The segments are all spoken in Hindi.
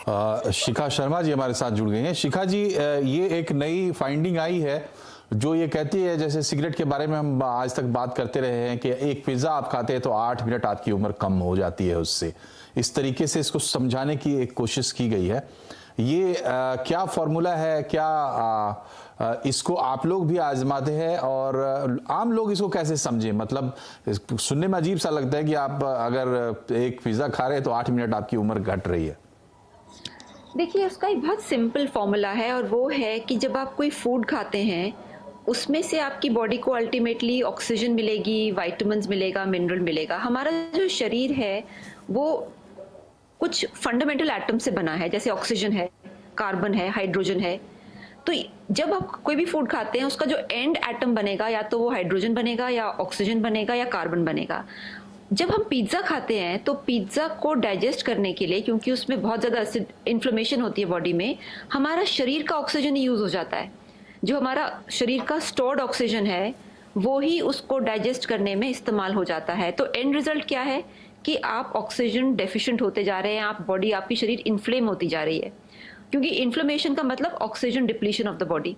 शिखा शर्मा जी हमारे साथ जुड़ गई हैं। शिखा जी, ये एक नई फाइंडिंग आई है जो ये कहती है, जैसे सिगरेट के बारे में हम आज तक बात करते रहे हैं कि एक पिज्जा आप खाते हैं तो 8 मिनट आपकी उम्र कम हो जाती है उससे। इस तरीके से इसको समझाने की एक कोशिश की गई है। ये क्या फॉर्मूला है, क्या इसको आप लोग भी आजमाते हैं और आम लोग इसको कैसे समझें? मतलब सुनने में अजीब सा लगता है कि आप अगर एक पिज्जा खा रहे हैं तो 8 मिनट आपकी उम्र घट रही है। देखिए, उसका एक बहुत सिंपल फॉर्मूला है और वो है कि जब आप कोई फूड खाते हैं उसमें से आपकी बॉडी को अल्टीमेटली ऑक्सीजन मिलेगी, विटामिन्स मिलेगा, मिनरल मिलेगा। हमारा जो शरीर है वो कुछ फंडामेंटल एटम से बना है, जैसे ऑक्सीजन है, कार्बन है, हाइड्रोजन है। तो जब आप कोई भी फूड खाते हैं उसका जो एंड एटम बनेगा या तो वो हाइड्रोजन बनेगा या ऑक्सीजन बनेगा या कार्बन बनेगा। जब हम पिज्ज़ा खाते हैं तो पिज्ज़ा को डाइजेस्ट करने के लिए, क्योंकि उसमें बहुत ज़्यादा एसिड इन्फ्लेमेशन होती है बॉडी में, हमारा शरीर का ऑक्सीजन ही यूज़ हो जाता है। जो हमारा शरीर का स्टोर्ड ऑक्सीजन है वो ही उसको डाइजेस्ट करने में इस्तेमाल हो जाता है। तो एंड रिजल्ट क्या है कि आप ऑक्सीजन डेफिशिएंट होते जा रहे हैं, आप बॉडी, आपकी शरीर इन्फ्लेम होती जा रही है, क्योंकि इन्फ्लेमेशन का मतलब oxygen depletion of the body.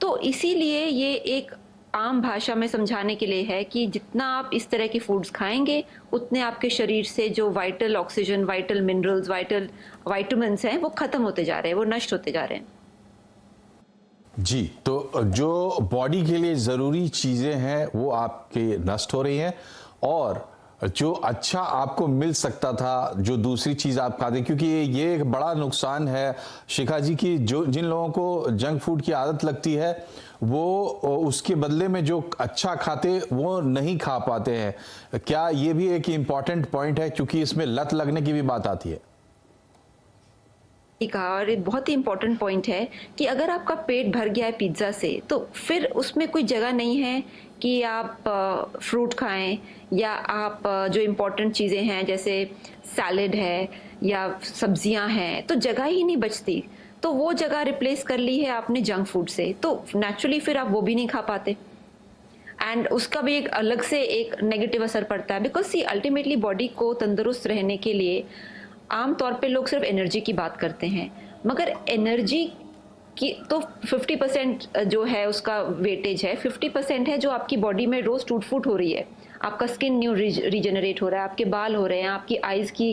तो इसीलिए ये एक आम भाषा में समझाने के लिए है कि जितना आप इस तरह की फूड्स खाएंगे उतने आपके शरीर से जो vital oxygen, vital minerals, vital vitamins हैं वो खत्म होते जा रहे हैं, वो नष्ट होते जा रहे हैं। जी, तो जो बॉडी के लिए ज़रूरी चीज़ें हैं वो आपके नष्ट हो रही हैं और जो अच्छा आपको मिल सकता था, जो दूसरी चीज़ आप खाते, क्योंकि ये एक बड़ा नुकसान है शिखा जी की, जो जिन लोगों को जंक फूड की आदत लगती है वो उसके बदले में जो अच्छा खाते वो नहीं खा पाते हैं। क्या ये भी एक इम्पॉर्टेंट पॉइंट है, क्योंकि इसमें लत लगने की भी बात आती है? कहा, और एक बहुत ही इंपॉर्टेंट पॉइंट है कि अगर आपका पेट भर गया है पिज्ज़ा से तो फिर उसमें कोई जगह नहीं है कि आप फ्रूट खाएं या आप जो इम्पोर्टेंट चीज़ें हैं जैसे सैलेड है या सब्जियां हैं, तो जगह ही नहीं बचती। तो वो जगह रिप्लेस कर ली है आपने जंक फूड से, तो नेचुरली फिर आप वो भी नहीं खा पाते एंड उसका भी एक अलग से एक नेगेटिव असर पड़ता है। बिकॉज सी अल्टीमेटली बॉडी को तंदुरुस्त रहने के लिए आमतौर पे लोग सिर्फ एनर्जी की बात करते हैं, मगर एनर्जी की तो 50% जो है उसका वेटेज है, 50% है जो आपकी बॉडी में रोज टूट फूट हो रही है। आपका स्किन न्यू रीजनरेट हो रहा है, आपके बाल हो रहे हैं, आपकी आईज की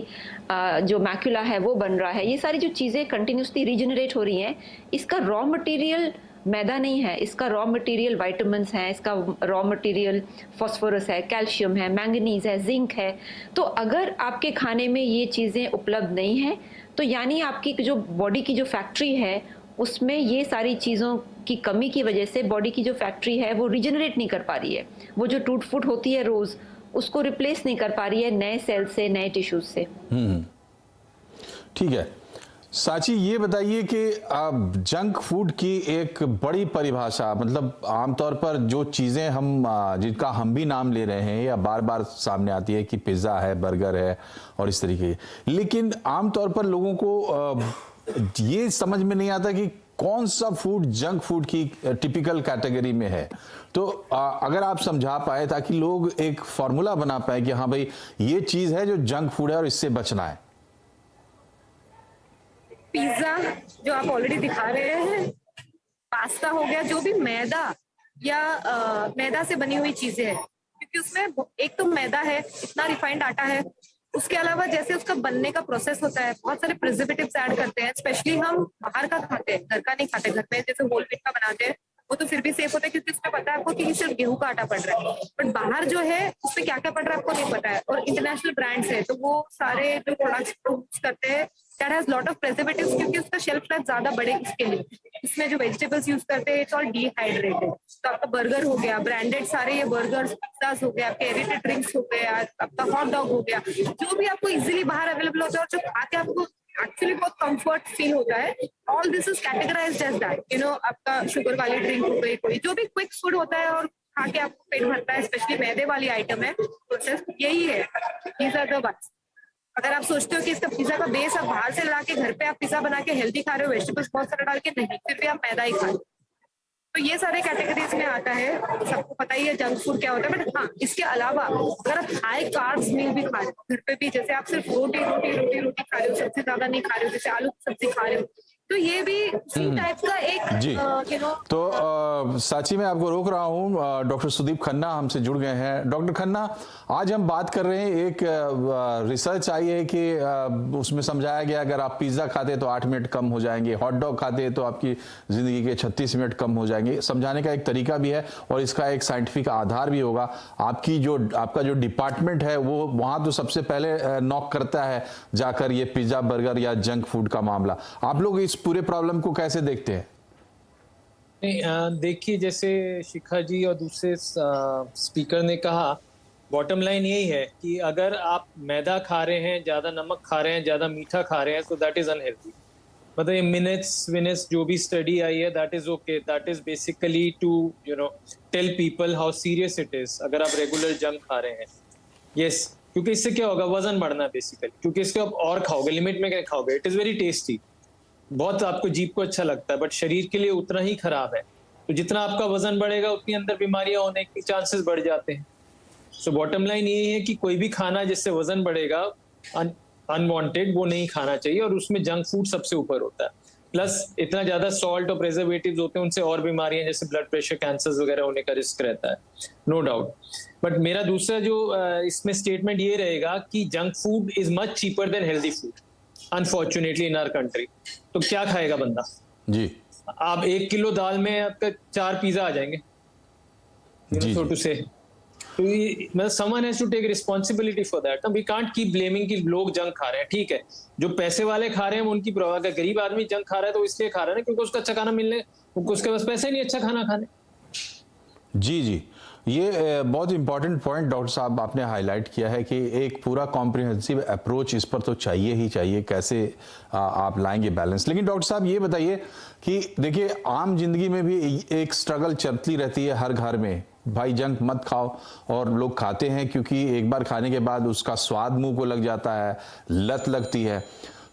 जो मैक्यूला है वो बन रहा है। ये सारी जो चीज़ें कंटिन्यूसली रीजनरेट हो रही हैं, इसका रॉ मटेरियल मैदा नहीं है, इसका रॉ मटेरियल विटामिन्स हैं, इसका रॉ मटेरियल फास्फोरस है, कैल्शियम है, मैंगनीज है, जिंक है। तो अगर आपके खाने में ये चीज़ें उपलब्ध नहीं है तो यानी आपकी जो बॉडी की जो फैक्ट्री है उसमें ये सारी चीज़ों की कमी की वजह से बॉडी की जो फैक्ट्री है वो रिजनरेट नहीं कर पा रही है, वो जो टूट फूट होती है रोज़ उसको रिप्लेस नहीं कर पा रही है नए सेल से, नए टिश्यूज से। ठीक है साची, ये बताइए कि जंक फूड की एक बड़ी परिभाषा, मतलब आमतौर पर जो चीज़ें हम जिनका हम भी नाम ले रहे हैं या बार बार सामने आती है कि पिज़्ज़ा है, बर्गर है और इस तरीके, लेकिन आमतौर पर लोगों को ये समझ में नहीं आता कि कौन सा फूड जंक फूड की टिपिकल कैटेगरी में है। तो अगर आप समझा पाए ताकि लोग एक फॉर्मूला बना पाए कि हाँ भाई ये चीज़ है जो जंक फूड है और इससे बचना है। पिज्जा जो आप ऑलरेडी दिखा रहे हैं, पास्ता हो गया, जो भी मैदा या मैदा से बनी हुई चीजें हैं, क्योंकि उसमें एक तो मैदा है, इतना रिफाइंड आटा है, उसके अलावा जैसे उसका बनने का प्रोसेस होता है बहुत सारे प्रिजर्वेटिव्स ऐड करते हैं। स्पेशली हम बाहर का खाते हैं, घर का नहीं खाते। घर में जैसे होल व्हीट का बनाते हैं वो तो फिर भी सेफ होता है क्योंकि उसमें पता है आपको कि सिर्फ गेहूं का आटा पड़ रहा है, बट बाहर जो है उसमें क्या क्या पड़ रहा है आपको नहीं पता है। और इंटरनेशनल ब्रांड्स है तो वो सारे जो प्रोडक्ट्स यूज करते हैं that has lot of preservatives, क्योंकि उसका शेल्फ लाइफ ज्यादा बढ़े इसके लिए। इसमें जो वेजिटेबल्स यूज करते हैं इट्स ऑल डिहाइड्रेटेड। तो आपका बर्गर हो गया, ब्रांडेड सारे ये बर्गर्स, पिज्जास हो गया, आपके एडिटेड ड्रिंक्स हो गए, आपका हॉट डॉग हो गया, जो भी आपको इजीली बाहर अवेलेबल होता है और जो खा के आपको एक्चुअली बहुत कंफर्ट फील होता है, all this is categorized as that. You know, आपका शुगर वाली ड्रिंक हो गई, कोई जो भी क्विक फूड होता है और खा के आपको पेट भरता है, स्पेशली मैदे वाली आइटम है, प्रोसेस यही है। These are the ones. अगर आप सोचते हो कि इसका पिज्जा का बेस आप बाहर से ला के घर पे आप पिज्जा बना के हेल्दी खा रहे हो, वेजिटेबल्स बहुत सारे डाल के, नहीं, फिर भी आप मैदा ही खा रहे हो। तो ये सारे कैटेगरीज में आता है, सबको पता ही है जंक फूड क्या होता है। बट हाँ, इसके अलावा अगर आप हाई कार्ब्स मील भी खा रहे हो घर पे भी, जैसे आप सिर्फ रोटी रोटी रोटी रोटी खा रहे हो, सबसे ज्यादा नहीं खा रहे हो, जैसे आलू की सब्जी खा रहे हो, तो ये भी उसी टाइप का एक जी। तो साची मैं आपको रोक रहा हूं, डॉक्टर सुदीप खन्ना हमसे जुड़ गए हैं। डॉक्टर खन्ना, आज हम बात कर रहे हैं, एक रिसर्च आई है कि उसमें समझाया गया अगर आप पिज्जा खाते तो 8 मिनट कम हो जाएंगे, हॉट डॉग खाते तो आपकी जिंदगी के 36 मिनट कम हो जाएंगे। समझाने का एक तरीका भी है और इसका एक साइंटिफिक आधार भी होगा। आपका जो डिपार्टमेंट है वो वहां तो सबसे पहले नॉक करता है जाकर ये पिज्जा बर्गर या जंक फूड का मामला। आप लोग इस पूरे प्रॉब्लम को कैसे देखते हैं? नहीं, देखिए, जैसे शिखा जी और दूसरे स्पीकर ने कहा, बॉटम लाइन यही है कि अगर आप मैदा खा रहे हैं, ज्यादा नमक खा रहे हैं, ज्यादा मीठा खा रहे हैं, तो दैट इज अनहेल्दी। मतलब ये मिनट्स जो भी स्टडी आई है, that is okay, that is basically to tell people how serious it is अगर आप रेगुलर जंक खा रहे हैं। यस, क्योंकि इससे क्या होगा, वजन बढ़ना बेसिकली, क्योंकि इसको आप और खाओगे, लिमिट में क्या खाओगे। इट इज वेरी टेस्टी, बहुत आपको जीभ को अच्छा लगता है, बट शरीर के लिए उतना ही खराब है। तो जितना आपका वजन बढ़ेगा उतनी अंदर बीमारियां होने के चांसेस बढ़ जाते हैं। सो बॉटम लाइन यही है कि कोई भी खाना जिससे वजन बढ़ेगा अनवांटेड, वो नहीं खाना चाहिए, और उसमें जंक फूड सबसे ऊपर होता है। प्लस इतना ज्यादा सॉल्ट और प्रेजर्वेटिव्स होते हैं, उनसे और बीमारियां जैसे ब्लड प्रेशर, कैंसर वगैरह होने का रिस्क रहता है, नो डाउट। बट मेरा दूसरा जो इसमें स्टेटमेंट ये रहेगा कि junk food is much cheaper than healthy food, unfortunately in our country. तो क्या खाएगा बंदा जी? आप 1 किलो दाल में आपका 4 पिज्जा आ जाएंगे, सो टू से। तो मतलब someone has to take responsibility for that. We can't keep blaming कि लोग जंक खा रहे हैं। ठीक है, जो पैसे वाले खा रहे हैं उनकी प्रवाह का, गरीब आदमी जंक खा रहा है तो इसलिए खा रहा है क्योंकि उसका अच्छा खाना मिलने, उसके पास पैसे नहीं अच्छा खाना खाने। जी जी, ये बहुत इंपॉर्टेंट पॉइंट डॉक्टर साहब आपने हाईलाइट किया है कि एक पूरा कॉम्प्रिहेंसिव अप्रोच इस पर तो चाहिए ही चाहिए। कैसे आप लाएंगे बैलेंस? लेकिन डॉक्टर साहब ये बताइए कि देखिए, आम जिंदगी में भी एक स्ट्रगल चलती रहती है हर घर में, भाई जंक मत खाओ, और लोग खाते हैं क्योंकि एक बार खाने के बाद उसका स्वाद मुंह को लग जाता है, लत लगती है।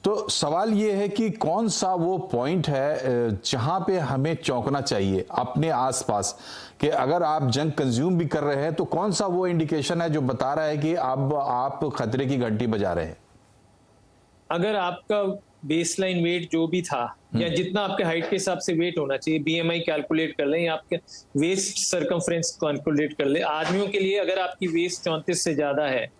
तो सवाल ये है कि कौन सा वो पॉइंट है जहां पे हमें चौंकना चाहिए अपने आसपास, कि अगर आप जंक कंज्यूम भी कर रहे हैं तो कौन सा वो इंडिकेशन है जो बता रहा है कि अब आप खतरे की घंटी बजा रहे हैं? अगर आपका बेसलाइन वेट जो भी था, या जितना आपके हाइट के हिसाब से वेट होना चाहिए, बीएमआई कैलकुलेट कर लें, या आपके वेस्ट सर्कमफ्रेंस कैलकुलेट कर लें। आदमियों के लिए अगर आपकी वेस्ट 34 से ज्यादा है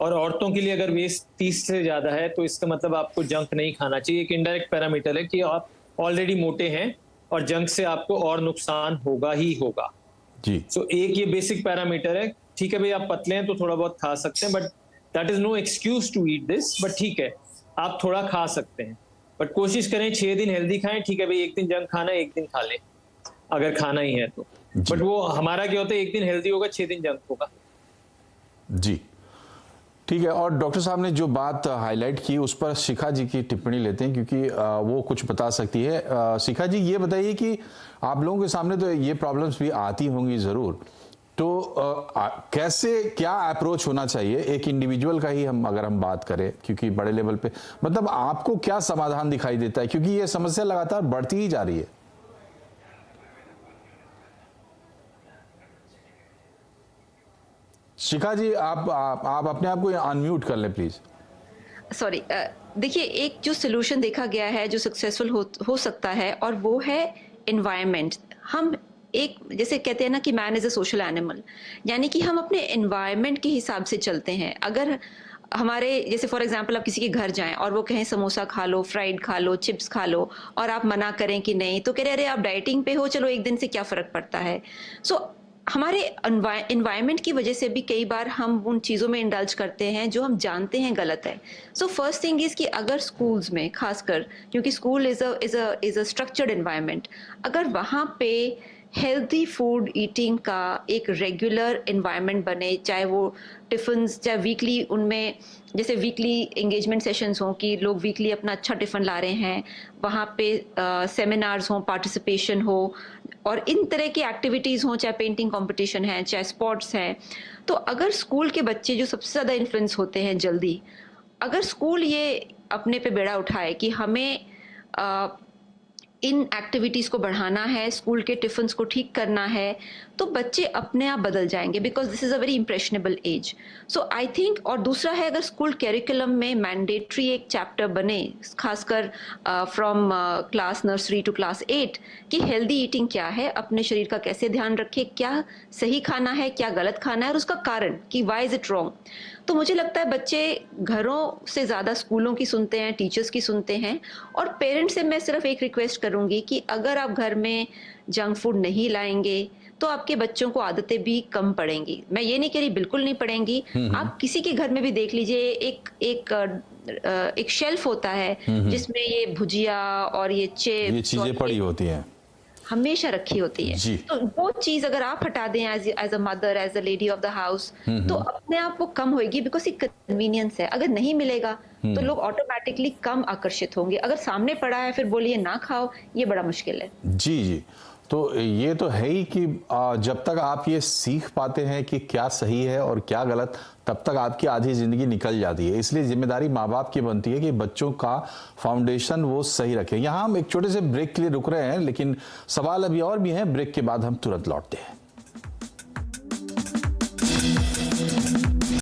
और औरतों के लिए अगर वेस्ट 30 से ज्यादा है, तो इसका मतलब आपको जंक नहीं खाना चाहिए। एक इनडायरेक्ट पैरामीटर है कि आप ऑलरेडी मोटे हैं और जंक से आपको और नुकसान होगा ही होगा जी। सो एक ये बेसिक पैरामीटर है। ठीक है भाई, आप पतले हैं तो थोड़ा बहुत खा सकते हैं, but that is no excuse to eat this. But ठीक है, आप थोड़ा खा सकते हैं, बट कोशिश करें 6 दिन हेल्दी खाएं। ठीक है भाई, एक दिन जंक खाना है, एक दिन खा लें अगर खाना ही है तो। बट वो हमारा क्या होता है, एक दिन हेल्दी होगा, 6 दिन जंक होगा जी। ठीक है, और डॉक्टर साहब ने जो बात हाईलाइट की उस पर शिखा जी की टिप्पणी लेते हैं, क्योंकि वो कुछ बता सकती है। शिखा जी, ये बताइए कि आप लोगों के सामने तो ये प्रॉब्लम्स भी आती होंगी जरूर, तो कैसे, क्या अप्रोच होना चाहिए एक इंडिविजुअल का ही अगर हम बात करें, क्योंकि बड़े लेवल पे मतलब आपको क्या समाधान दिखाई देता है, क्योंकि ये समस्या लगातार बढ़ती ही जा रही है? शिखा जी, आप अपने आप को अनम्यूट कर लें प्लीज। सॉरी, देखिए, एक जो सोल्यूशन देखा गया है जो सक्सेसफुल हो सकता है, और वो है एनवायरनमेंट। हम एक, जैसे कहते हैं ना कि man is a social animal, यानी कि हम अपने एनवायरनमेंट के हिसाब से चलते हैं। अगर हमारे, जैसे फॉर एग्जांपल आप किसी के घर जाएं और वो कहें समोसा खा लो, फ्राइड खा लो, चिप्स खा लो, और आप मना करें कि नहीं, तो कह रहे अरे आप डाइटिंग पे हो, चलो एक दिन से क्या फ़र्क पड़ता है। सो हमारे एनवायरनमेंट की वजह से भी कई बार हम उन चीज़ों में इंडल्ज करते हैं जो हम जानते हैं गलत है। सो फर्स्ट थिंग इज़ कि अगर स्कूल्स में खासकर, क्योंकि school is a structured environment, अगर वहाँ पे हेल्दी फूड ईटिंग का एक रेगुलर एनवायरनमेंट बने, चाहे वो टिफ़िन्स, चाहे वीकली उनमें जैसे वीकली एंगेजमेंट सेशंस हों कि लोग वीकली अपना अच्छा टिफ़िन ला रहे हैं, वहाँ पे सेमिनार्स हों, पार्टिसिपेशन हो, और इन तरह की एक्टिविटीज़ हों, चाहे पेंटिंग कंपटीशन है, चाहे स्पोर्ट्स हैं। तो अगर स्कूल के बच्चे जो सबसे ज़्यादा इन्फ्लुएंस होते हैं जल्दी, अगर स्कूल ये अपने पे बेड़ा उठाए कि हमें इन एक्टिविटीज को बढ़ाना है, स्कूल के टिफिन्स को ठीक करना है, तो बच्चे अपने आप बदल जाएंगे, because this is a very impressionable age. So I think, और दूसरा है अगर स्कूल कैरिकुलम में मैंडेटरी एक चैप्टर बने, खासकर from class nursery to class 8, कि हेल्दी ईटिंग क्या है, अपने शरीर का कैसे ध्यान रखें, क्या सही खाना है, क्या गलत खाना है, और उसका कारण कि वाई इज इट रॉन्ग. तो मुझे लगता है बच्चे घरों से ज़्यादा स्कूलों की सुनते हैं, टीचर्स की सुनते हैं. और पेरेंट्स से मैं सिर्फ एक रिक्वेस्ट करूंगी कि अगर आप घर में जंक फूड नहीं लाएंगे तो आपके बच्चों को आदतें भी कम पड़ेंगी. मैं ये नहीं कह रही बिल्कुल नहीं पड़ेंगी. आप किसी के घर में भी देख लीजिए, एक शेल्फ होता है जिसमें ये भुजिया और ये चिप्स, ये चीजें पड़ी होती हैं, हमेशा रखी होती है. जी. तो वो चीज अगर आप हटा दें as a mother, as a lady of the house, तो अपने आप वो कम होगी, बिकॉज एक कन्वीनियंस है. अगर नहीं मिलेगा तो लोग ऑटोमेटिकली कम आकर्षित होंगे. अगर सामने पड़ा है फिर बोलिए ना खाओ, ये बड़ा मुश्किल है. जी जी. तो ये तो है ही कि जब तक आप ये सीख पाते हैं कि क्या सही है और क्या गलत, तब तक आपकी आधी जिंदगी निकल जाती है. इसलिए जिम्मेदारी माँ बाप की बनती है कि बच्चों का फाउंडेशन वो सही रखें. यहाँ हम एक छोटे से ब्रेक के लिए रुक रहे हैं, लेकिन सवाल अभी और भी हैं. ब्रेक के बाद हम तुरंत लौटते हैं.